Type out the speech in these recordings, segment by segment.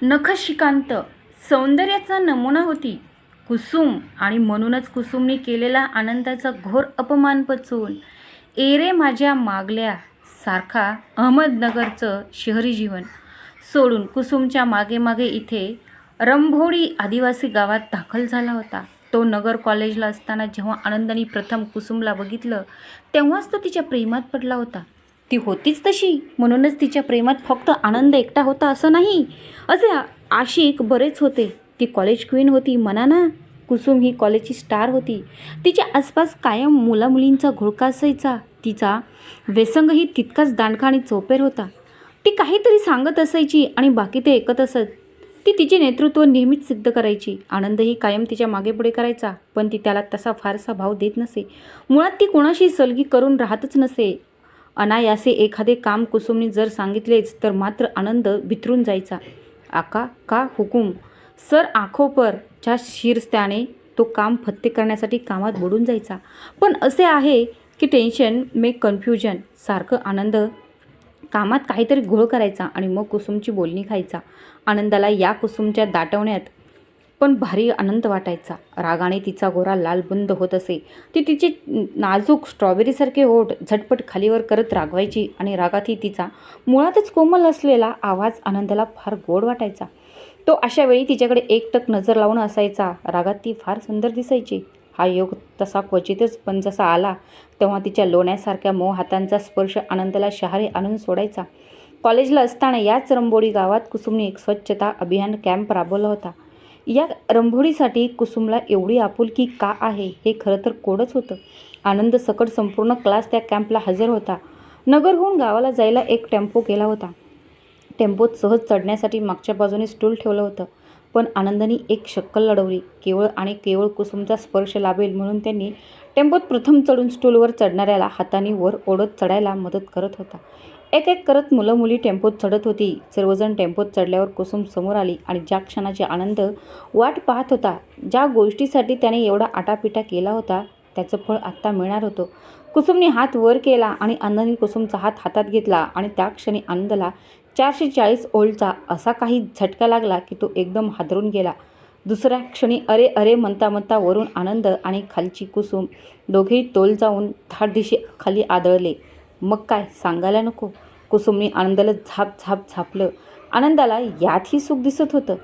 नखशिकांत सौंदर्याचा नमुना होती कुसुम आणि म्हणूनच कुसुमने केलेला आनंदाचा घोर अपमान पचवून एरे माझ्या मागल्या सारखा अहमदनगरचं शहरी जीवन सोडून कुसुमच्या मागे मागे इथे रंभोडी आदिवासी गावात दाखल झाला होता. तो नगर कॉलेजला असताना जेव्हा आनंदाने प्रथम कुसुमला बघितलं तेव्हाच तो तिच्या प्रेमात पडला होता. ती होतीच तशी, म्हणूनच तिच्या प्रेमात फक्त आनंद एकटा होता असं नाही, असे आशिक बरेच होते. ती कॉलेज क्वीन होती म्हणा ना. कुसुम ही कॉलेजची स्टार होती. तिच्या आसपास कायम मुलामुलींचा घोळका असायचा. तिचा व्यसंगही तितकाच दांडका आणि चौपेर होता. ती काहीतरी सांगत असायची आणि बाकी ते ऐकत असत. ती तिचे नेतृत्व नेहमीच सिद्ध करायची. आनंदही कायम तिच्या मागेपुढे करायचा, पण ती त्याला तसा फारसा भाव देत नसे. मुळात ती कोणाशी सलगी करून राहतच नसे. अनायासे एखादे काम कुसुमने जर सांगितलेच तर मात्र आनंद बिथरून जायचा. आका का हुकूम सर आंखों पर च्या शीर्षस्थाने तो काम फत्ते करण्यासाठी कामात बुडून जायचा. पण असे आहे की टेन्शन मेक कन्फ्युजन सारखं आनंद कामात काहीतरी घोळ करायचा आणि मग कुसुमची बोलणी खायचा. आनंदाला या कुसुमच्या दाटवण्यात पण भारी आनंद वाटायचा. रागाने तिचा गोरा लालबुंद होत असे. ती तिचे नाजूक स्ट्रॉबेरीसारखे ओठ झटपट खालीवर करत रागवायची आणि रागातही तिचा मुळातच कोमल असलेला आवाज आनंदाला फार गोड वाटायचा. तो अशा वेळी तिच्याकडे एकटक नजर लावून असायचा. रागात ती फार सुंदर दिसायची. हा योग तसा क्वचितच, पण जसा आला तेव्हा तिच्या लोण्यासारख्या मऊ हातांचा स्पर्श आनंदाला शहारे आणून सोडायचा. कॉलेजला असताना याच रंभोडी गावात कुसुमने एक स्वच्छता अभियान कॅम्प राबवला होता. या रंभोडीसाठी कुसुमला एवढी आपुलकी का आहे हे खरं तर कोडच होतं. आनंद सकट संपूर्ण क्लास त्या कॅम्पला हजर होता. नगरहून गावाला जायला एक टेम्पो गेला होता. टेम्पोत सहज चढण्यासाठी मागच्या बाजूने स्टूल ठेवलं होतं. पण आनंदाने एक शक्कल लढवली. केवळ आणि केवळ कुसुमचा स्पर्श लाभेल म्हणून त्यांनी टेम्पोत प्रथम चढून स्टूलवर चढणाऱ्याला हाताने वर ओढत चढायला मदत करत होता. एक एक करत मुलं मुली टेम्पोत चढत होती. सर्वजण टेम्पोत चढल्यावर कुसुम समोर आली आणि ज्या क्षणाची आनंद वाट पाहत होता, ज्या गोष्टीसाठी त्याने एवढा आटापिटा केला होता, त्याचं फळ आत्ता मिळणार होतं. कुसुमने हात वर केला आणि आनंदाने कुसुमचा हात हातात घेतला आणि त्या क्षणी आनंदाला 440 ओल्टचा असा काही झटका लागला की तो एकदम हादरून गेला. दुसऱ्या क्षणी अरे अरे म्हणता म्हणता वरून आनंद आणि खालची कुसुम दोघेही तोल जाऊन धाडदिशी खाली आदळले. मग काय सांगायला नको. कुसुमने आनंदाला झाप झाप झापलं. आनंदाला यातही सुख दिसत होतं.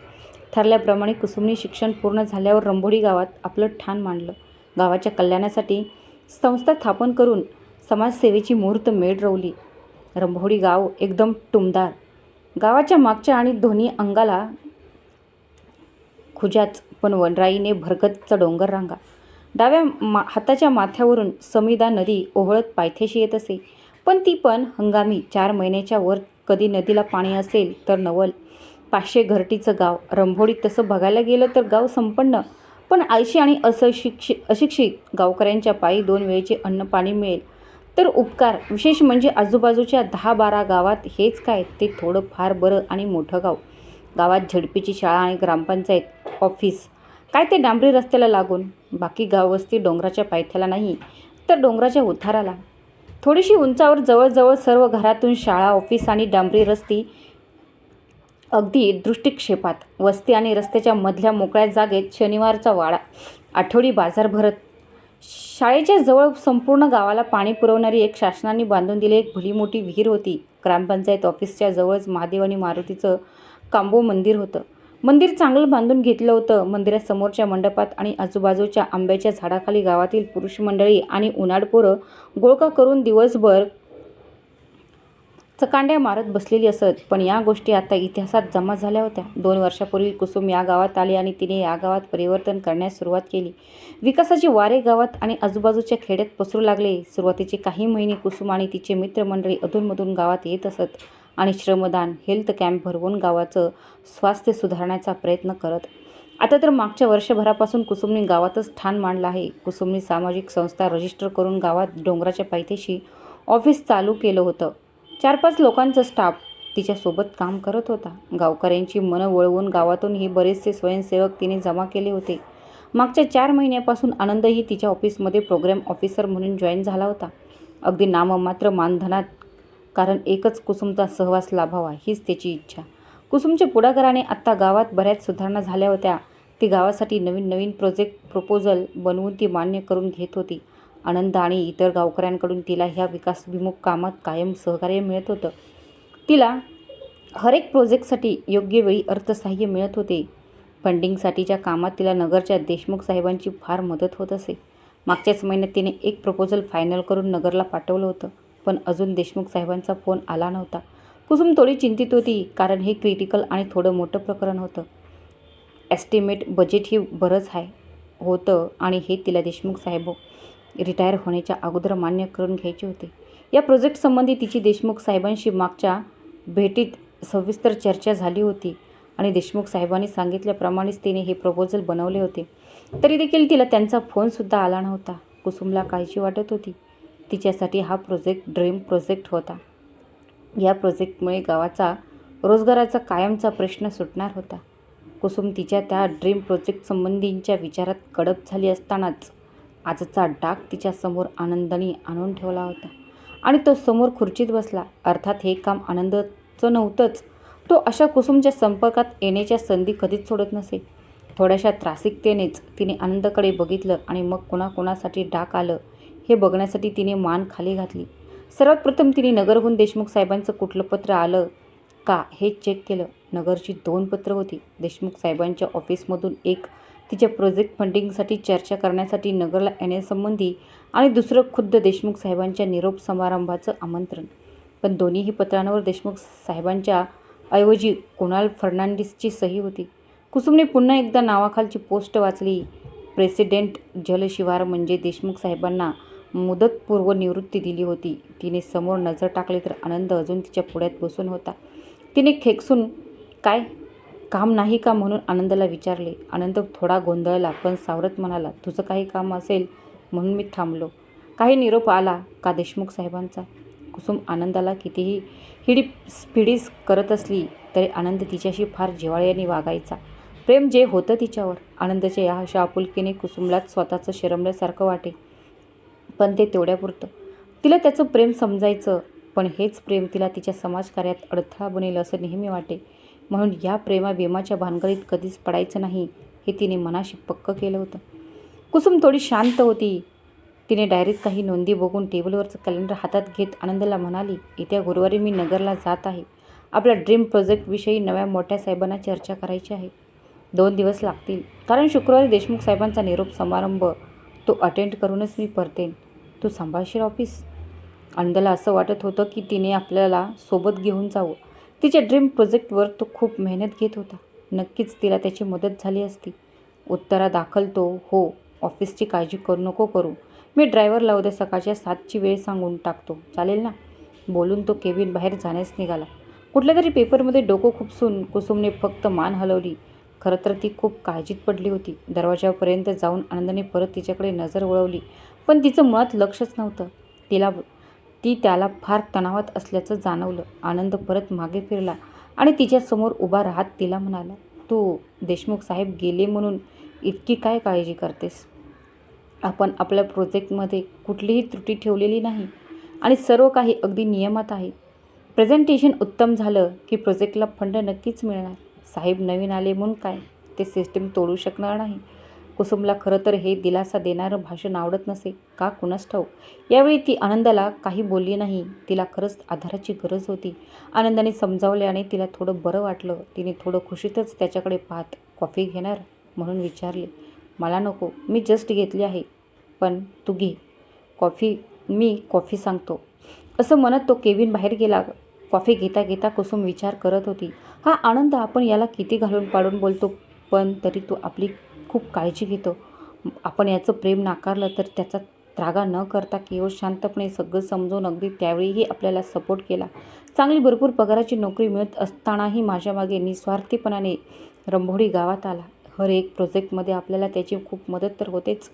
ठरल्याप्रमाणे कुसुमने शिक्षण पूर्ण झाल्यावर रंभोडी गावात आपलं ठाण मांडलं. गावाच्या कल्याणासाठी संस्था स्थापन करून समाजसेवेची मुहूर्त मेढ रोवली. रंभोडी गाव एकदम टुमदार. गावाच्या मागच्या आणि दोन्ही अंगाला खुजाच, पण वनराईने भरगच्च डोंगर रांगा. डाव्या हाताच्या माथ्यावरून समिदा नदी ओहळत पायथ्याशी येत असे. पण ती पण हंगामी. 4 महिन्याच्या वर कधी नदीला पाणी असेल तर नवल. 500 घरटीचं गाव. रंभोडी तसं बघायला गेलं तर गाव संपन्न, पण आळशी आणि अशिक्षित गावकऱ्यांच्या पायी 2 वेळेचे अन्न पाणी मिळेल तर उपकार. विशेष म्हणजे आजूबाजूच्या 10-12 गावात हेच काय ते थोडं फार बरं आणि मोठं गाव. गावात झडपीची शाळा आणि ग्रामपंचायत ऑफिस. काय ते डांबरी रस्त्याला लागून. बाकी गाववस्ती डोंगराच्या पायथ्याला नाही तर डोंगराच्या उताराला. थोडीशी उंचावर जवळजवळ सर्व घरातून शाळा, ऑफिस आणि डांबरी रस्ती अगदी दृष्टिक्षेपात. वस्ती आणि रस्त्याच्या मधल्या मोकळ्या जागेत शनिवारचा वाडा, आठवडी बाजार भरत. शाळेच्या जवळ संपूर्ण गावाला पाणी पुरवणारी एक शासनाने बांधून दिली एक भली मोठी विहीर होती. ग्रामपंचायत ऑफिसच्या जवळच महादेव आणि मारुतीचं कांबो मंदिर होतं. मंदिर चांगलं बांधून घेतलं होतं. मंदिरासमोरच्या मंडपात आणि आजूबाजूच्या आंब्याच्या झाडाखाली गावातील पुरुष मंडळी आणि उन्हाळ पोरं गोळका करून दिवसभर चकांड्या मारत बसलेली असत. पण या गोष्टी आता इतिहासात जमा झाल्या होत्या. 2 वर्षापूर्वी कुसुम या गावात आली आणि तिने या गावात परिवर्तन करण्यास सुरुवात केली. विकासाचे वारे गावात आणि आजूबाजूच्या खेड्यात पसरू लागले. सुरुवातीचे काही महिने कुसुम आणि तिचे मित्रमंडळी अधूनमधून गावात येत असत आणि श्रमदान, हेल्थ कॅम्प भरवून गावाचं स्वास्थ्य सुधारण्याचा प्रयत्न करत. आता तर मागच्या वर्षभरापासून कुसुमने गावातच ठाण मांडलं आहे. कुसुमने सामाजिक संस्था रजिस्टर करून गावात डोंगराच्या पायथ्याशी ऑफिस चालू केलं होतं. 4-5 लोकांचा स्टाफ तिच्यासोबत काम करत होता. गावकऱ्यांची मनं वळवून गावातूनही बरेचसे स्वयंसेवक तिने जमा केले होते. मागच्या 4 महिन्यापासून आनंदही तिच्या ऑफिसमध्ये प्रोग्राम ऑफिसर म्हणून जॉईन झाला होता. अगदी नाममात्र मानधनात, कारण एकच कुसुमचा सहवास लाभावा हीच त्याची इच्छा. कुसुमच्या पुढाकाराने आत्ता गावात बऱ्याच सुधारणा झाल्या होत्या. ती गावासाठी नवीन नवीन प्रोजेक्ट प्रपोजल बनवून ती मान्य करून घेत होती. आनंद आणि इतर गावकऱ्यांकडून तिला ह्या विकासभिमुख कामात कायम सहकार्य मिळत होतं. तिला हर एक प्रोजेक्टसाठी योग्य वेळी अर्थसहाय्य मिळत होते. फंडिंगसाठीच्या कामात तिला नगरच्या देशमुख साहेबांची फार मदत होत असे. मागच्याच महिन्यात तिने एक प्रपोजल फायनल करून नगरला पाठवलं होतं, पण अजून देशमुख साहेबांचा फोन आला नव्हता. कुसुम थोडी चिंतित होती, कारण हे क्रिटिकल आणि थोडं मोठं प्रकरण होतं. एस्टिमेट बजेटही बरंच होतं आणि हे तिला देशमुख साहेब रिटायर होण्याच्या अगोदर मान्य करून घ्यायचे होते. या प्रोजेक्टसंबंधी तिची देशमुख साहेबांशी मागच्या भेटीत सविस्तर चर्चा झाली होती आणि देशमुख साहेबांनी सांगितल्याप्रमाणेच तिने हे प्रपोजल बनवले होते. तरी देखील तिला त्यांचा फोनसुद्धा आला नव्हता. कुसुमला काळजी वाटत होती. तिच्यासाठी हा प्रोजेक्ट ड्रीम प्रोजेक्ट होता. या प्रोजेक्टमुळे गावाचा रोजगाराचा कायमचा प्रश्न सुटणार होता. कुसुम तिच्या त्या ड्रीम प्रोजेक्टसंबंधीच्या विचारात गडप झाली असतानाच आजचा डाग तिच्यासमोर आनंदाने आणून ठेवला होता आणि तो समोर खुर्चीत बसला. अर्थात हे काम आनंदाचं नव्हतंच. तो अशा कुसुमच्या संपर्कात येण्याच्या संधी कधीच सोडत नसे. थोड्याशा त्रासिकतेनेच तिने आनंदकडे बघितलं आणि मग कोणाकोणासाठी डाक आलं हे बघण्यासाठी तिने मान खाली घातली. सर्वात प्रथम तिने नगरहून देशमुख साहेबांचं कुठलं पत्र आलं का हे चेक केलं. नगरची 2 पत्र होती. देशमुख साहेबांच्या ऑफिसमधून एक तिच्या प्रोजेक्ट फंडिंगसाठी चर्चा करण्यासाठी नगरला येण्यासंबंधी आणि दुसरं खुद्द देशमुख साहेबांच्या निरोप समारंभाचं आमंत्रण. पण दोन्हीही पत्रांवर देशमुख साहेबांच्या ऐवजी कुणाल फर्नांडिसची सही होती. कुसुमने पुन्हा एकदा नावाखालची पोस्ट वाचली. प्रेसिडेंट जलशिवार म्हणजे देशमुख साहेबांना मुदतपूर्व निवृत्ती दिली होती. तिने समोर नजर टाकली तर आनंद अजून तिच्या पुढ्यात बसून होता. तिने खेकसून काय काम नाही का म्हणून आनंदला विचारले. आनंद थोडा गोंधळला, पण सावरत म्हणाला, तुझं काही काम असेल म्हणून मी थांबलो. काही निरोप आला का देशमुख साहेबांचा? कुसुम आनंदाला कितीही हिडीस करत असली तरी आनंद तिच्याशी फार जिव्हाळ्याने वागायचा. प्रेम जे होतं तिच्यावर. आनंदाच्या या अशा आपुलकीने कुसुमलाच स्वतःचं शरमल्यासारखं वाटे. पण ते तेवढ्यापुरतं. तिला त्याचं प्रेम समजायचं, पण हेच प्रेम तिला तिच्या समाजकार्यात अडथळा बनेल असं नेहमी वाटे. म्हणून या प्रेमाच्या भानगडीत कधीच पडायचं नाही हे तिने मनाशी पक्क केलं होतं. कुसुम थोडी शांत होती. तिने डायरीत काही नोंदी बघून टेबलवरचं कॅलेंडर हातात घेत आनंदला म्हणाली, येत्या गुरुवारी मी नगरला जात आहे. आपल्या ड्रीम प्रोजेक्टविषयी नव्या मोठ्या साहेबांना चर्चा करायची आहे. 2 दिवस लागतील, कारण शुक्रवारी देशमुख साहेबांचा निरोप समारंभ तो अटेंड करूनच मी परतेन. तू सांभाळशील ऑफिस? आनंदला असं वाटत होतं की तिने आपल्याला सोबत घेऊन जावं. तिच्या ड्रीम प्रोजेक्टवर तो खूप मेहनत घेत होता. नक्कीच तिला त्याची मदत झाली असती. उत्तरादाखल तो हो, ऑफिसची काळजी नको करू. मी ड्रायव्हरला उद्या सकाळच्या 7ची वेळ सांगून टाकतो, चालेल ना? बोलून तो केबिन बाहेर जाण्यास निघाला. कुठल्या तरी पेपरमध्ये डोकं खुपसून कुसुमने फक्त मान हलवली. खरं तर ती खूप काळजीत पडली होती. दरवाजापर्यंत जाऊन आनंदाने परत तिच्याकडे नजर वळवली, पण तिचं मुळात लक्षच नव्हतं. ती त्याला फार तणावात असल्याचं जाणवलं. आनंद परत मागे फिरला आणि तिच्यासमोर उभा राहत तिला म्हणाला, तू देशमुख साहेब गेले म्हणून इतकी काय काळजी करतेस? आपण आपल्या प्रोजेक्टमध्ये कुठलीही त्रुटी ठेवलेली नाही आणि सर्व काही अगदी नियमात आहे. प्रेझेंटेशन उत्तम झालं की प्रोजेक्टला फंड नक्कीच मिळणार. साहेब नवीन आले म्हणून काय ते सिस्टीम तोडू शकणार नाही. कुसुमला खरं तर हे दिलासा देणारं भाषण आवडत नसे का कुणास ठाऊक. यावेळी ती आनंदाला काही बोलली नाही. तिला खरंच आधाराची गरज होती. आनंदाने समजावल्याने तिला थोडं बरं वाटलं. तिने थोडं खुशीतच त्याच्याकडे पाहत, कॉफी घेणार म्हणून विचारले. मला नको, मी जस्ट घेतली आहे. पण तू घे कॉफी, मी कॉफी सांगतो. असं म्हणत तो केबिन बाहेर गेला. कॉफी घेता घेता कुसुम विचार करत होती, हा आनंद आपण याला किती घालून पाडून बोलतो, पण तरी तो आपली खूप काळजी घेतो. आपण याचं प्रेम नाकारलं तर त्याचा त्रागा न करता केवळ शांतपणे सगळं समजून अगदी त्यावेळीही आपल्याला सपोर्ट केला. चांगली भरपूर पगाराची नोकरी मिळत असतानाही माझ्यामागे निस्वार्थीपणाने रंभोडी गावात आला. हर एक प्रोजेक्टमध्ये आपल्याला त्याची खूप मदत तर होतेच.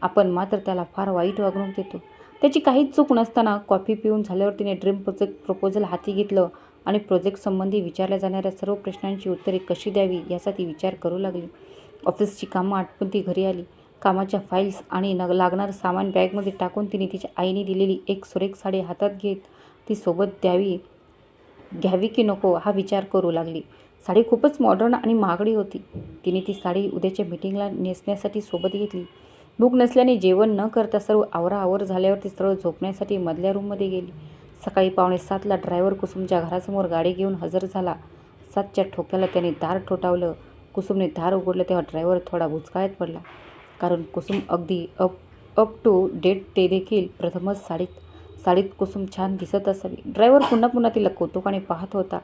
आपण मात्र त्याला फार वाईट वागणूक देतो. त्याची काहीच चूक नसताना. कॉफी पिऊन झाल्यावर तिने ड्रीम प्रोजेक्ट प्रपोजल हाती घेतलं आणि प्रोजेक्टसंबंधी विचारल्या जाणाऱ्या सर्व प्रश्नांची उत्तरे कशी द्यावी याचा ती विचार करू लागली. ऑफिसची कामं आटपून ती घरी आली. कामाच्या फाईल्स आणि लागणारं सामान बॅगमध्ये टाकून तिने तिच्या आईने दिलेली एक सुरेख साडी हातात घेत ती सोबत घ्यावी की नको हा विचार करू लागली. साडी खूपच मॉडर्न आणि महागडी होती. तिने ती साडी उद्याच्या मीटिंगला नेसण्यासाठी सोबत घेतली. भूक नसल्याने जेवण न करता सर्व आवराआवर झाल्यावर ती सरळ झोपण्यासाठी मधल्या रूममध्ये गेली. सकाळी 6:45ला ड्रायव्हर कुसुमच्या घरासमोर गाडी घेऊन हजर झाला. 7च्या ठोक्याला त्याने दार ठोठावलं. कुसुमने दार उघडलं तेव्हा ड्रायव्हर थोडा बुचकळ्यात पडला. कारण कुसुम अगदी अप टू डेट. ते देखील प्रथमच साडीत कुसुम छान दिसत असावी. ड्रायव्हर पुन्हा पुन्हा तिला कौतुकाने पाहत होता.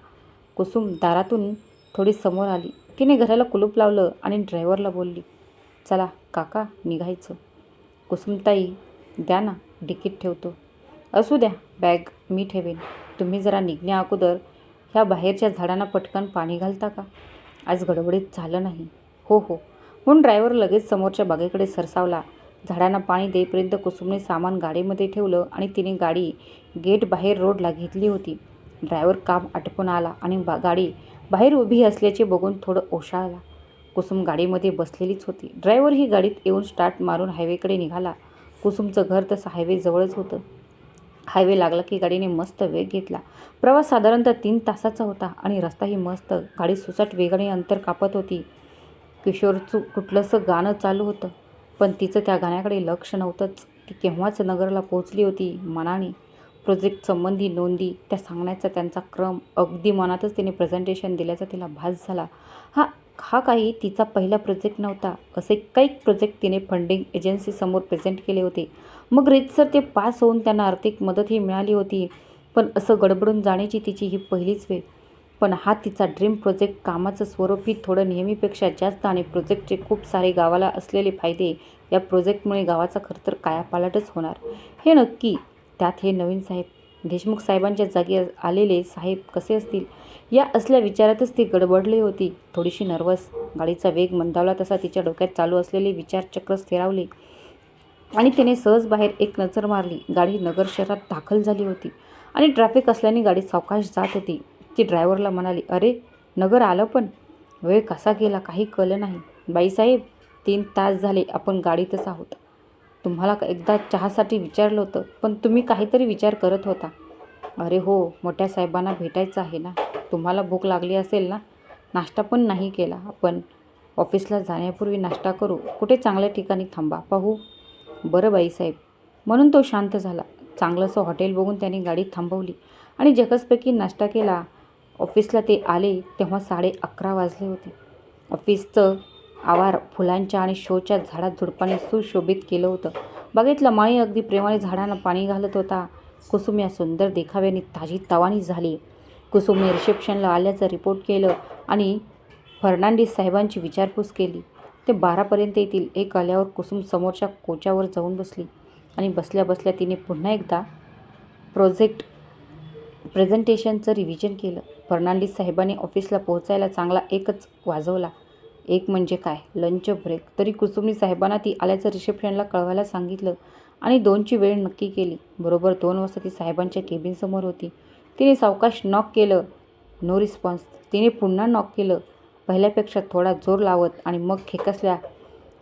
कुसुम दारातून थोडी समोर आली. तिने घराला कुलूप लावलं आणि ड्रायव्हरला बोलली, चला काका, निघायचं. कुसुमताई, द्या ना, डिकीत ठेवतो. असू द्या, बॅग मी ठेवेन. तुम्ही जरा निघण्या अगोदर ह्या बाहेरच्या झाडांना पटकन पाणी घालता का? आज गडबडीत झालं नाही. हो हो, म्हणून ड्रायव्हर लगेच समोरच्या बागेकडे सरसावला. झाडांना पाणी देईपर्यंत कुसुमने सामान गाडीमध्ये ठेवलं आणि तिने गाडी गेट बाहेर रोडला घेतली होती. ड्रायव्हर काम आटपून आला आणि गाडी बाहेर उभी असल्याचे बघून थोडं ओशाळला. कुसुम गाडीमध्ये बसलेलीच होती. ड्रायव्हर ही गाडीत येऊन स्टार्ट मारून हायवेकडे निघाला. कुसुमचं घर तसं हायवे जवळच होतं. हायवे लागला की गाडीने मस्त वेग घेतला. प्रवास साधारणतः 3 तासाचा होता आणि रस्ताही मस्त. गाडी सुसाट वेगाने अंतर कापत होती. किशोरचं कुठलंसं गाणं चालू होतं, पण तिचं त्या गाण्याकडे लक्ष नव्हतंच. ती केव्हाच नगरला पोहोचली होती. मनाने प्रोजेक्ट संबंधी नोंदी त्या सांगण्याचा त्यांचा क्रम अगदी मनातच तिने प्रेझेंटेशन दिल्याचा तिला भास झाला. हा काही तिचा पहिला प्रोजेक्ट नव्हता. असे कैक प्रोजेक्ट तिने फंडिंग एजन्सीसमोर प्रेझेंट केले होते. मग रीतसर ते पास होऊन त्यांना आर्थिक मदतही मिळाली होती. पण असं गडबडून जाण्याची तिची ही पहिलीच वेळ. पण हा तिचा ड्रीम प्रोजेक्ट. कामाचं स्वरूपही थोडं नेहमीपेक्षा जास्त आणि प्रोजेक्टचे खूप सारे गावाला असलेले फायदे. या प्रोजेक्टमुळे गावाचा खरं तर कायापालटच होणार हे नक्की. त्यात हे नवीन साहेब, देशमुख साहेबांच्या जागी आलेले साहेब कसे असतील या असल्या विचारातच ती गडबडली होती. थोडीशी नर्वस. गाडीचा वेग मंदावला तसा तिच्या डोक्यात चालू असलेले विचारचक्र स्थिरावले आणि तिने सहज बाहेर एक नजर मारली. गाडी नगर शहरात दाखल झाली होती आणि ट्रॅफिक असल्याने गाडी सावकाश जात होती. ती ड्रायव्हरला म्हणाली, अरे नगर आलं पण. वेळ कसा गेला काही कळलं नाही. बाईसाहेब, 3 तास झाले आपण गाडीतच आहोत. तुम्हाला एकदा चहासाठी विचारलं होतं, पण तुम्ही काहीतरी विचार करत होता. अरे हो, मोठ्या साहेबांना भेटायचं आहे ना. तुम्हाला भूक लागली असेल ना. नाश्ता पण नाही केला आपण. ऑफिसला जाण्यापूर्वी नाश्ता करू. कुठे चांगल्या ठिकाणी थांबा, पाहू. बरं बाईसाहेब. म्हणून तो शांत झाला. चांगलंसं हॉटेल बघून त्याने गाडी थांबवली आणि जगसपैकी नाश्ता केला. ऑफिसला ते आले तेव्हा 11:30 वाजले होते. ऑफिसचं आवार फुलांच्या आणि शोच्या झाडात झुडपाने सुशोभित केलं होतं. बागेतला माळी अगदी प्रेमाने झाडांना पाणी घालत होता. कुसुम या सुंदर देखाव्याने ताजीतवानी झाली. कुसुमने रिसेप्शनला आल्याचं रिपोर्ट केलं आणि फर्नांडिस साहेबांची विचारपूस केली. ते 12पर्यंत येतील. एक आल्यावर कुसुम समोरच्या कोचावर जाऊन बसली आणि बसल्या बसल्या तिने पुन्हा एकदा प्रेझेंटेशनचं रिव्हिजन केलं. फर्नांडिस साहेबांनी ऑफिसला पोहोचायला चांगला 1च वाजवला. 1 म्हणजे काय, लंच ब्रेक. तरी कुसुमने साहेबांना ती आल्याचं रिसेप्शनला कळवायला सांगितलं आणि 2ची वेळ नक्की केली. बरोबर 2 वाजता ती साहेबांच्या केबिनसमोर होती. तिने सावकाश नॉक केलं. No response. तिने पुन्हा नॉक केलं, पहिल्यापेक्षा थोडा जोर लावत आणि मग खेकसल्या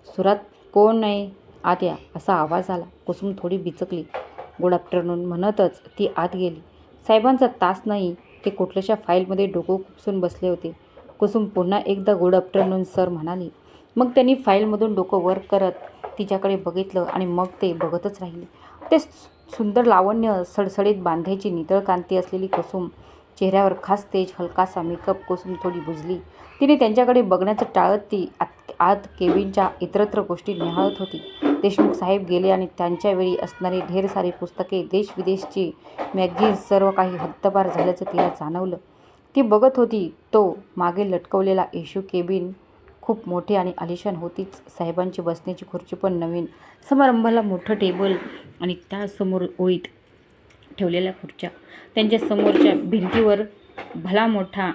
सुरात, कोण आहे, आत या, असा आवाज आला. कुसुम थोडी बिचकली. गुड आफ्टरनून म्हणतच ती आत गेली. साहेबांचा तास नाही. ते कुठल्याशा फाईलमध्ये डोकं खुपसून बसले होते. कुसुम पुन्हा एकदा गुड आफ्टरनून सर म्हणाली. मग त्यांनी फाईलमधून डोकं वर करत तिच्याकडे बघितलं आणि मग ते बघतच राहिले. ते सुंदर लावण्य, सडसडीत बांध्याची नितळ कांती असलेली कुसुम. चेहऱ्यावर खास तेज, हलकासा मेकअप. कुसुम थोडी बुजली. तिने त्यांच्याकडे बघण्याचं टाळत ती आत केबिनच्या इतरत्र गोष्टी निहाळत होती. देशमुख साहेब गेले आणि त्यांच्या वेळी असणारी ढेर सारी पुस्तके, देश-विदेशची मॅगझिन्स, सर्व काही हद्दपार झाल्याचं तिला जाणवलं. ती बघत होती. तो मागे लटकवलेला येशू केबिन खूप मोठी आणि आलिशान होतीच. साहेबांची बसण्याची खुर्ची पण नवीन. समारंभाला मोठं टेबल आणि त्यासमोर ओळीत ठेवलेल्या खुर्च्या. त्यांच्या समोरच्या भिंतीवर भला मोठा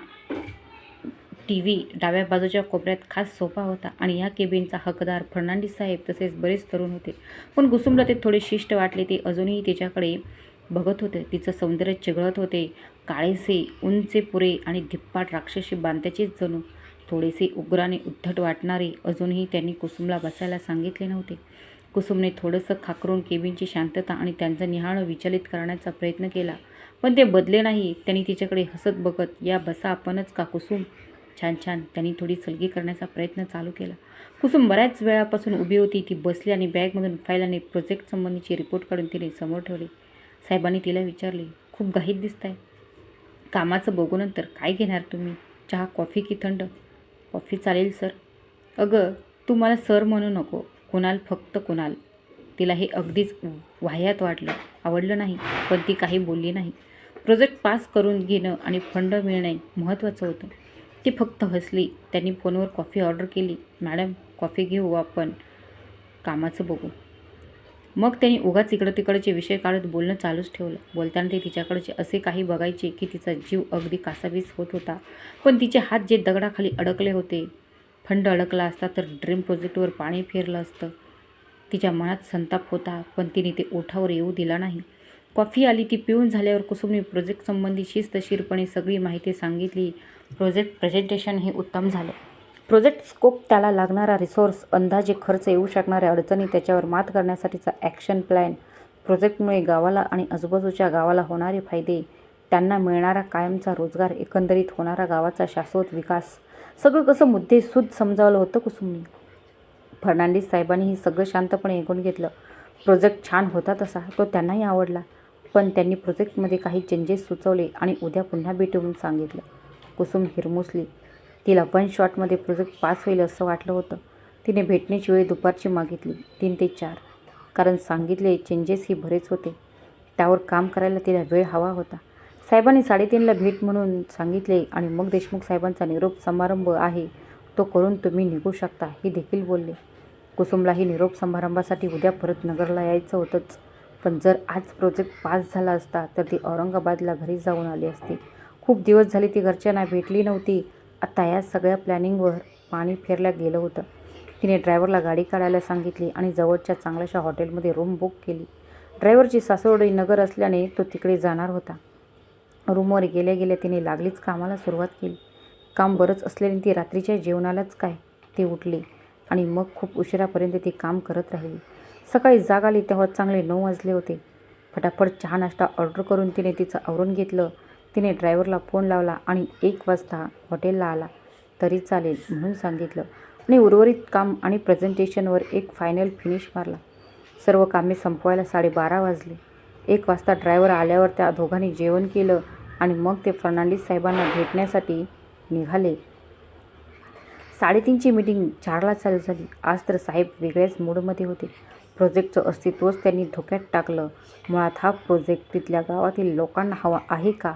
टीव्ही. डाव्या बाजूच्या कोपऱ्यात खास सोफा होता आणि या केबिनचा हकदार फर्नांडिस साहेब तसेच बरेच तरुण होते. पण कुसुमला ते थोडे शिष्ट वाटले. ते अजूनही तिच्याकडे बघत होते. तिचं सौंदर्य चिघळत होते. काळेसे, उंचेपुरे आणि धिप्पाट राक्षसी बांध्याचेच जणू. थोडेसे उग्र आणि उद्धट वाटणारे. अजूनही त्यांनी कुसुमला बसायला सांगितले नव्हते. कुसुमने थोडंसं खाकरून केबिनची शांतता आणि त्यांचं निहाळं विचलित करण्याचा प्रयत्न केला, पण ते बदले नाही. त्यांनी तिच्याकडे हसत बघत, या बसा आपणच का कुसुम. छान छान. त्यांनी थोडी सलगी करण्याचा प्रयत्न चालू केला. कुसुम बऱ्याच वेळापासून उभी होती. ती बसली आणि बॅगमधून फाईल आणि प्रोजेक्ट संबंधीची रिपोर्ट काढून तिने समोर ठेवली. साहेबांनी तिला विचारले, खूप घाईत दिसताय. कामाचं बघू नंतर. काय घेणार तुम्ही? चहा, कॉफी की थंड? कॉफी चालेल सर. अगं तू मला सर म्हणू नको. कुणाल, फक्त कुणाल. तिला हे अगदीच वाह्यात आवडलं नाही, पण ती काही बोलली नाही. प्रोजेक्ट पास करून घेणं आणि फंड मिळणे महत्त्वाचं होतं. ती फक्त हसली. त्यांनी फोनवर कॉफी ऑर्डर केली. मॅडम, कॉफी घेऊ आपण, कामाचं बघू. मग त्यांनी उगाच इकडं तिकडचे विषय काढत बोलणं चालूच ठेवलं. बोलताना ते तिच्याकडचे असे काही बघायचे की तिचा जीव अगदी कासावीस होत होता. पण तिचे हात जे दगडाखाली अडकले होते, फंड अडकला असता तर ड्रीम प्रोजेक्टवर पाणी फिरलं असतं. तिच्या मनात संताप होता, पण तिने ते ओठावर येऊ दिला नाही. कॉफी आली. ती पिऊन झाल्यावर कुसुमने प्रोजेक्ट संबंधी शिस्तशीरपणे सगळी माहिती सांगितली. प्रोजेक्ट प्रेझेंटेशन हे उत्तम झालं. प्रोजेक्ट स्कोप, त्याला लागणारा रिसोर्स, अंदाजे खर्च, येऊ शकणाऱ्या अडचणी, त्याच्यावर मात करण्यासाठीचा ॲक्शन प्लॅन, प्रोजेक्टमुळे गावाला आणि आजूबाजूच्या गावाला होणारे फायदे, त्यांना मिळणारा कायमचा रोजगार, एकंदरीत होणारा गावाचा शाश्वत विकास, सगळं कसं मुद्देसूद समजावलं होतं कुसुमने. फर्नांडिस साहेबांनी हे सगळं शांतपणे ऐकून घेतलं. प्रोजेक्ट छान होता तसा, तो त्यांनाही आवडला. पण त्यांनी प्रोजेक्टमध्ये काही चेंजेस सुचवले आणि उद्या पुन्हा भेटू म्हणून सांगितलं. कुसुम हिरमुसली. तिला 1 शॉटमध्ये प्रोजेक्ट पास होईल असं वाटलं होतं. तिने भेटण्याची वेळ दुपारची मागितली, 3 ते 4. कारण सांगितले चेंजेसही बरेच होते. त्यावर काम करायला तिला वेळ हवा होता. साहेबांनी 3:30ला भेट म्हणून सांगितले आणि मग देशमुख साहेबांचा निरोप समारंभ आहे, तो करून तुम्ही निघू शकता, हे देखील बोलले. कुसुमलाही निरोप समारंभासाठी उद्या परत नगरला यायचं होतंच. पण जर आज प्रोजेक्ट पास झाला असता तर ती औरंगाबादला घरी जाऊन आली असती. खूप दिवस झाले ती घरच्यांना भेटली नव्हती. आता या सगळ्या प्लॅनिंगवर पाणी फेरल्या गेलं होतं. तिने ड्रायव्हरला गाडी काढायला सांगितली आणि जवळच्या चांगल्याशा हॉटेलमध्ये रूम बुक केली. ड्रायव्हरची सासवडी नगर असल्याने तो तिकडे जाणार होता. रूमवर गेल्या गेल्या तिने लागलीच कामाला सुरुवात केली. काम बरंच असल्याने ती रात्रीच्या जेवणालाच काय ती उठली आणि मग खूप उशिरापर्यंत ती काम करत राहिली. सकाळी जाग आली तेव्हा चांगले 9 वाजले होते. फटाफट चहा नाश्ता ऑर्डर करून तिने तिचं आवरून घेतलं. तिने ड्रायव्हरला फोन लावला आणि 1 वाजता हॉटेलला आला तरी चालेल म्हणून सांगितलं आणि उर्वरित काम आणि प्रेझेंटेशनवर एक फायनल फिनिश मारला. सर्व कामे संपवायला 12:30 वाजले. 1 वाजता ड्रायव्हर आल्यावर त्या दोघांनी जेवण केलं आणि मग ते फर्नांडिस साहेबांना भेटण्यासाठी निघाले. 3:30ची मीटिंग 4ला चालू झाली. आज तर साहेब वेगळ्याच मूडमध्ये होते. प्रोजेक्टचं अस्तित्वच त्यांनी धोक्यात टाकलं. मुळात हा प्रोजेक्ट तिथल्या गावातील लोकांना हवा आहे का,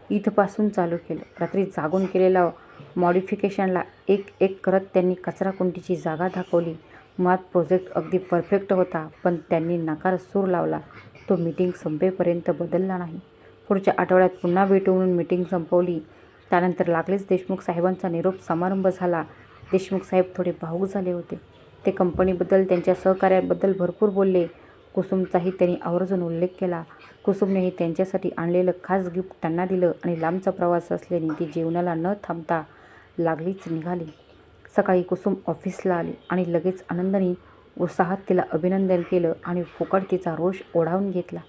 इथपासून चालू केलं. रात्री जागून केलेला मॉडिफिकेशनला एक एक करत त्यांनी कचराकुंडीची जागा दाखवली. मुळात प्रोजेक्ट अगदी परफेक्ट होता, पण त्यांनी नकार सूर लावला. तो मीटिंग संपेपर्यंत बदलला नाही. पुढच्या आठवड्यात पुन्हा भेटू म्हणून मीटिंग संपवली. त्यानंतर लागलीच देशमुख साहेबांचा निरोप समारंभ झाला. देशमुख साहेब थोडे भावूक झाले होते. ते कंपनीबद्दल, त्यांच्या सहकार्याबद्दल भरपूर बोलले. कुसुमचाही त्यांनी आवर्जून उल्लेख केला. कुसुमनेही त्यांच्यासाठी आणलेलं खास गिफ्ट त्यांना दिलं आणि लांबचा प्रवास असल्याने ती जेवणाला न थांबता लागलीच निघाली. सकाळी कुसुम ऑफिसला आली आणि लगेच आनंदाने उत्साहात तिला अभिनंदन केलं आणि फुकट तिचा रोष ओढावून घेतला.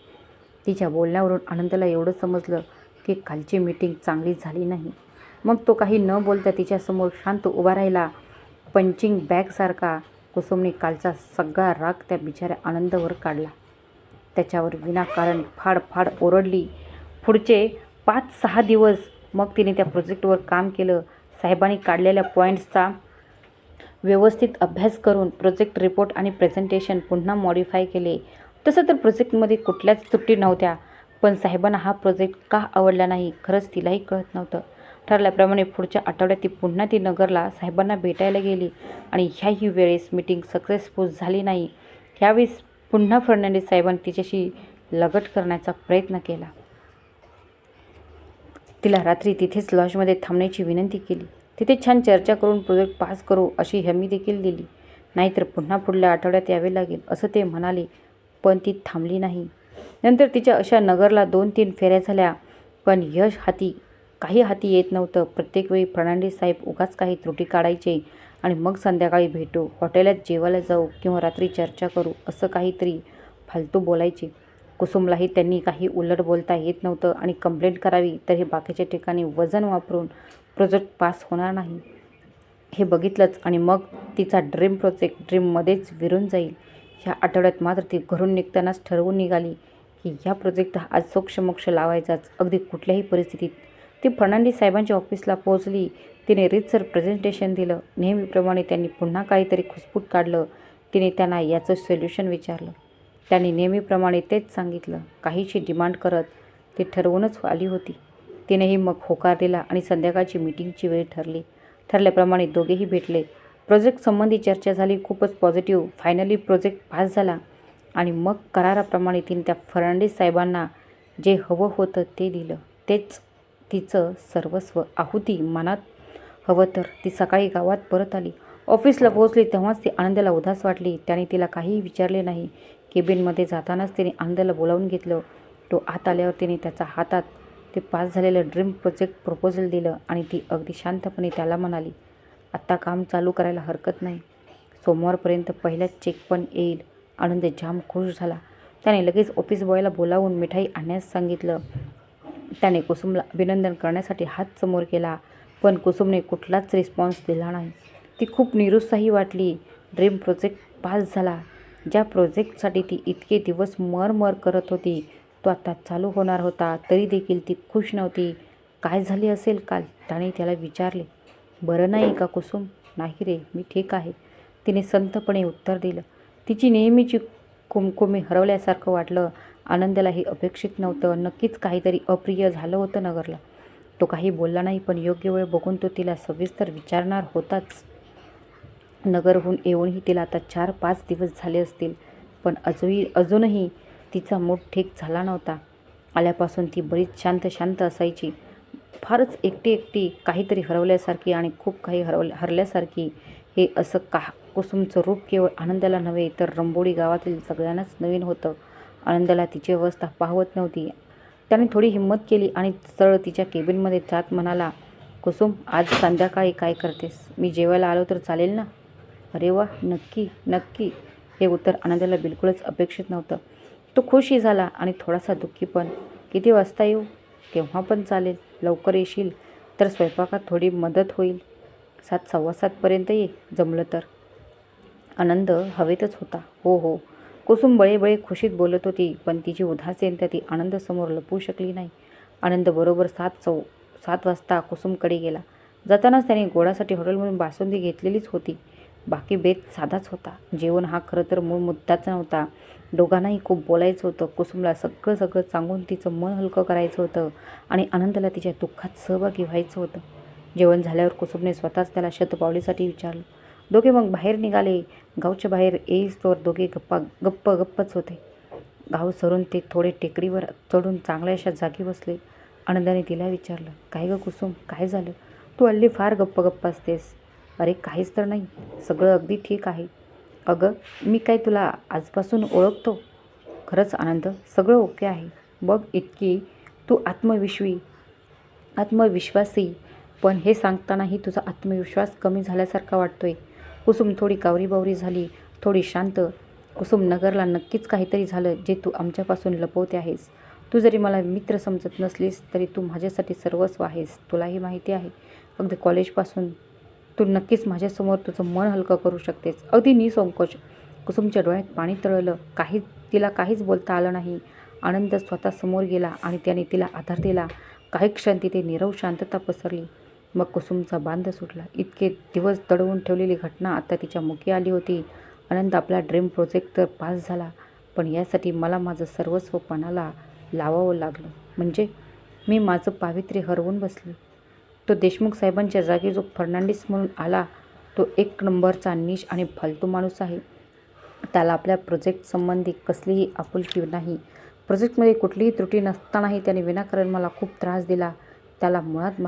तिच्या बोलण्यावरून आनंदाला एवढं समजलं की कालची मीटिंग चांगली झाली नाही. मग तो काही न बोलता तिच्यासमोर शांत उभा राहिला, पंचिंग बॅगसारखा. कुसुमने कालचा सगळा राग त्या बिचाऱ्या आनंदावर काढला. त्याच्यावर विनाकारण फाड ओरडली. पुढचे 5-6 दिवस मग तिने त्या प्रोजेक्टवर काम केलं. साहेबांनी काढलेल्या पॉईंट्सचा व्यवस्थित अभ्यास करून प्रोजेक्ट रिपोर्ट आणि प्रेझेंटेशन पुन्हा मॉडिफाय केले. तसं तर प्रोजेक्टमध्ये कुठल्याच त्रुटी नव्हत्या, पण साहेबांना हा प्रोजेक्ट का आवडला नाही खरंच तिलाही कळत नव्हतं. ठरल्याप्रमाणे पुढच्या आठवड्यात ती नगरला साहेबांना भेटायला गेली आणि ह्याही वेळेस मीटिंग सक्सेसफुल झाली नाही. ह्यावेळेस पुन्हा फर्नांडिस साहेबांनी तिच्याशी लगट करण्याचा प्रयत्न केला. तिला रात्री तिथेच लॉजमध्ये थांबण्याची विनंती केली. तिथे छान चर्चा करून प्रोजेक्ट पास करू अशी हमी देखील दिली. नाहीतर पुन्हा पुढल्या आठवड्यात यावे लागेल असं ते म्हणाले. पण ती थांबली नाही. नंतर तिच्या अशा नगरला 2-3 फेऱ्या झाल्या, पण यश काही हाती येत नव्हतं. प्रत्येक वेळी फर्नांडिस साहेब उगाच काही त्रुटी काढायचे आणि मग संध्याकाळी भेटू, हॉटेलात जेवायला जाऊ किंवा रात्री चर्चा करू असं काहीतरी फालतू बोलायचे. कुसुमलाही त्यांनी काही उलट बोलता येत नव्हतं आणि कंप्लेंट करावी तर हे बाकीच्या ठिकाणी वजन वापरून प्रोजेक्ट पास होणार नाही हे बघितलंच आणि मग तिचा ड्रीम प्रोजेक्ट ड्रीममध्येच विरून जाईल. ह्या आठवड्यात मात्र ती घरून निघतानाच ठरवून निघाली की ह्या प्रोजेक्ट आज सोक्षमोक्ष लावायचाच, अगदी कुठल्याही परिस्थितीत. ती फर्नांडिस साहेबांच्या ऑफिसला पोहोचली. तिने रीतसर प्रेझेंटेशन दिलं. नेहमीप्रमाणे त्यांनी पुन्हा काहीतरी खुसपूट काढलं. तिने त्यांना याचं सोल्युशन विचारलं. त्यांनी नेहमीप्रमाणे तेच सांगितलं. काहीशी डिमांड करत ती ठरवूनच आली होती. तिनेही मग होकार दिला आणि संध्याकाळची मीटिंगची वेळ ठरली. ठरल्याप्रमाणे दोघेही भेटले. प्रोजेक्ट संबंधी चर्चा झाली, खूपच पॉझिटिव्ह. फायनली प्रोजेक्ट पास झाला आणि मग कराराप्रमाणे तिने त्या फर्नांडिस साहेबांना जे हवं होतं ते दिलं. तेच तिचं सर्वस्व. आहुती मनात हवं तर ती सकाळी गावात परत आली. ऑफिसला पोहोचली तेव्हाच ती आनंदाला उदास वाटली. त्याने तिला काहीही विचारले नाही. केबिनमध्ये जातानाच तिने आनंदाला बोलावून घेतलं. तो आत आल्यावर तिने त्याच्या हातात ते पास झालेलं ड्रीम प्रोजेक्ट प्रपोजल दिलं आणि ती अगदी शांतपणे त्याला म्हणाली, आत्ता काम चालू करायला हरकत नाही. सोमवारपर्यंत पहिलाच चेक पण येईल. आनंद जाम खुश झाला. त्याने लगेच ऑफिस बॉयला बोलावून मिठाई आणण्यास सांगितलं. त्याने कुसुमला अभिनंदन करण्यासाठी हात समोर केला, पण कुसुमने कुठलाच रिस्पॉन्स दिला नाही. ती खूप निरुत्साही वाटली. ड्रीम प्रोजेक्ट पास झाला. ज्या प्रोजेक्टसाठी ती इतके दिवस मर करत होती तो आता चालू होणार होता. तरी देखील ती खुश नव्हती. काय झाले असेल काल? त्याने त्याला विचारले. बरं नाही का कुसुम? नाही रे, मी ठीक आहे, तिने संथपणे उत्तर दिलं. तिची नेहमीची कुमकुमी हरवल्यासारखं वाटलं. आनंदाला हे अपेक्षित नव्हतं. नक्कीच काहीतरी अप्रिय झालं होतं नगरला. तो काही बोलला नाही, पण योग्य वेळ बघून तो तिला सविस्तर विचारणार होताच. नगरहून येऊनही तिला आता 4-5 दिवस झाले असतील, पण अजूनही तिचा मूड ठीक झाला नव्हता. आल्यापासून ती बरीच शांत असायची. फारच एकटी काहीतरी हरवल्यासारखी आणि खूप काही हरल्यासारखी. हे असं कुसुमचं रूप केवळ आनंदाला नव्हे तर रंबोडी गावातील सगळ्यांनाच नवीन होतं. आनंदाला तिची अवस्था पाहवत नव्हती. त्याने थोडी हिंमत केली आणि सरळ तिच्या केबिनमध्ये जात म्हणाला, कुसुम, आज संध्याकाळी काय करतेस? मी जेवायला आलो तर चालेल ना? अरे वा, नक्की. हे उत्तर आनंदाला बिलकुलच अपेक्षित नव्हतं. तो खुशही झाला आणि थोडासा दुःखी पण. किती वाजता येऊ? केव्हा पण चालेल. लवकर येशील तर स्वयंपाकात थोडी मदत होईल. 7:15 ये, जमलं तर. आनंद हवेतच होता. हो. कुसुम बळे खुशीत बोलत होती, पण तिची उदासीनता ती आनंदसमोर लपवू शकली नाही. आनंद बरोबर 7 वाजता कुसुमकडे गेला. जातानाच त्याने गोडासाठी हॉटेलमधून बासुंदी घेतलेलीच होती. बाकी बेत साधाच होता. जेवण हा खरं तर मूळ मुद्दाच नव्हता. दोघांनाही खूप बोलायचं होतं. कुसुमला सगळं सांगून तिचं मन हलकं करायचं होतं आणि आनंदाला तिच्या दुःखात सहभागी व्हायचं होतं. जेवण झाल्यावर कुसुमने स्वतःच त्याला शतपावलीसाठी विचारलं. दोघे मग बाहेर निघाले. गावच्या बाहेर येईस्तोवर दोघे गप्पच होते. गाव सरून ते थोडे टेकडीवर चढून चांगल्याशा जागी बसले. आनंदाने तिला विचारलं, काय गं कुसुम, काय झालं? तू हल्ली फार गप्प असतेस. अरे काहीच तर नाही, सगळं अगदी ठीक आहे. अगं, मी काय तुला आजपासून ओळखतो? खरंच आनंद, सगळं ओके आहे. बघ, इतकी तू आत्मविश्वासी, पण हे सांगतानाही तुझा आत्मविश्वास कमी झाल्यासारखा वाटतोय. कुसुम थोडी कावरीबावरी झाली, थोडी शांत. कुसुम, नगरला नक्कीच काहीतरी झालं जे तू आमच्यापासून लपवते आहेस. तू जरी मला मित्र समजत नसलीस तरी तू माझ्यासाठी सर्वस्व आहेस. तुलाही माहिती आहे, अगदी कॉलेजपासून तू नक्कीच माझ्यासमोर तुझं मन हलकं करू शकतेस, अगदी निसंकोच. कुसुमच्या डोळ्यात पाणी तरळलं. तिला काहीच बोलता आलं नाही. आनंद स्वतः समोर गेला आणि त्याने तिला आधार दिला. काही क्षण तिथे नीरव शांतता पसरली. मग कुसुमचा बांध सुटला. इतके दिवस दडवून ठेवलेली घटना आता तिच्या मुखी आली होती. आनंद, आपला ड्रीम प्रोजेक्ट तर पास झाला, पण यासाठी मला माझं सर्वस्व पणाला लावावं लागलं. म्हणजे मी माझं पावित्र्य हरवून बसले. तो देशमुख साहेबांच्या जागी जो फर्नांडिस म्हणून आला तो 1 नंबरचा नीच आणि फालतू माणूस आहे. त्याला आपल्या प्रोजेक्ट संबंधी कसलीही आपुलकी नाही. प्रोजेक्टमध्ये कुठलीही त्रुटी नसतानाही त्याने विनाकारण मला खूप त्रास दिला. त्याला मुळात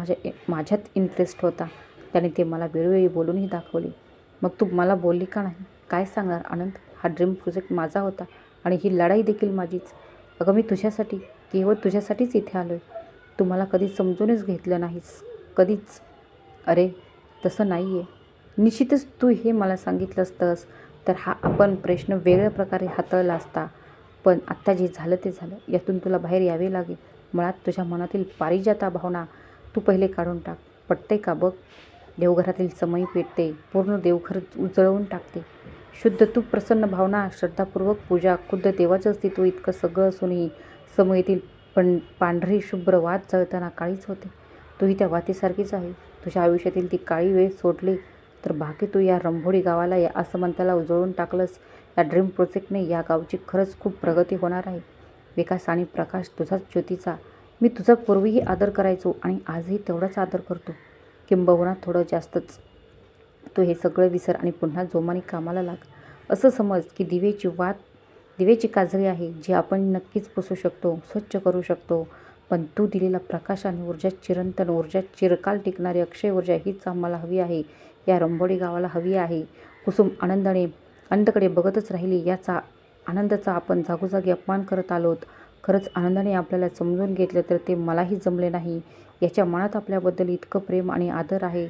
माझ्यात इंटरेस्ट होता. त्याने ते मला वेळोवेळी बोलूनही दाखवले. मग तू मला बोलली का नाही? काय सांगणार आनंद? हा ड्रीम प्रोजेक्ट माझा होता आणि ही लढाई देखील माझीच. अगं, मी तुझ्यासाठी, केवळ तुझ्यासाठीच इथे आलो आहे. तू मला कधी समजूनच घेतलं नाहीस, कधीच. अरे तसं नाही आहे. निश्चितच तू हे मला सांगितलं असतंस तर हा आपण प्रश्न वेगळ्या प्रकारे हाताळला असता. पण आत्ता जे झालं ते झालं. यातून तुला बाहेर यावे लागेल. मुळात तुझ्या मनातील पारिजात भावना तू पहिले काढून टाक. पटते का बघ. देवघरातील समई पेटते, पूर्ण देवघर उजळवून टाकते. शुद्ध तूप, प्रसन्न भावना, श्रद्धापूर्वक पूजा, खुद्द देवाचं अस्तित्व इतकं सगळं असूनही समईतील पांढरी शुभ्र वात जळताना काळीच होते. तूही त्या वातीसारखीच आहे. तुझ्या आयुष्यातील ती काळी वेळ सोडली तर बाकी तू या रंभोडी गावाला, या आसमंताला उजळून टाकलंस. या ड्रीम प्रोजेक्टने या गावची खरंच खूप प्रगती होणार आहे. विकास आणि प्रकाश तुझाच ज्योतीचा. मी तुझा पूर्वीही आदर करायचो आणि आजही तेवढाच आदर करतो, किंबहुना थोडं जास्तच. तू हे सगळं विसर आणि पुन्हा जोमाने कामाला लाग. असं समज की दिव्याची काजळी आहे जी आपण नक्कीच पुसू शकतो, स्वच्छ करू शकतो. पण तू दिलेला प्रकाश आणि ऊर्जा, चिरंतन ऊर्जा, चिरकाल टिकणारी अक्षय ऊर्जा हीच आम्हाला हवी आहे, या रंभोडी गावाला हवी आहे. कुसुम आनंदाने अनंतकडे बघतच राहिली. याचा आनंदाचा आपण जागोजागी अपमान करत आलोत. खरंच आनंदाने आपल्याला समजून घेतलं तर ते मलाही जमले नाही. याच्या मनात आपल्याबद्दल इतकं प्रेम आणि आदर आहे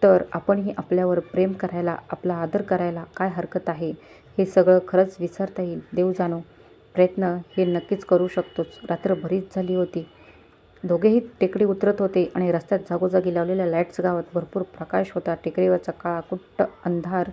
तर आपणही आपल्यावर प्रेम करायला, आपला आदर करायला काय हरकत आहे. हे सगळं खरंच विसरता येईल. देव जाणो, प्रयत्न हे नक्कीच करू शकतोच. रात्र बरीच झाली होती. दोघेही टेकडी उतरत होते आणि रस्त्यात जागोजागी लावलेल्या लाईट्स, गावात भरपूर प्रकाश होता. टेकडीवरचा काळा कुट्ट अंधार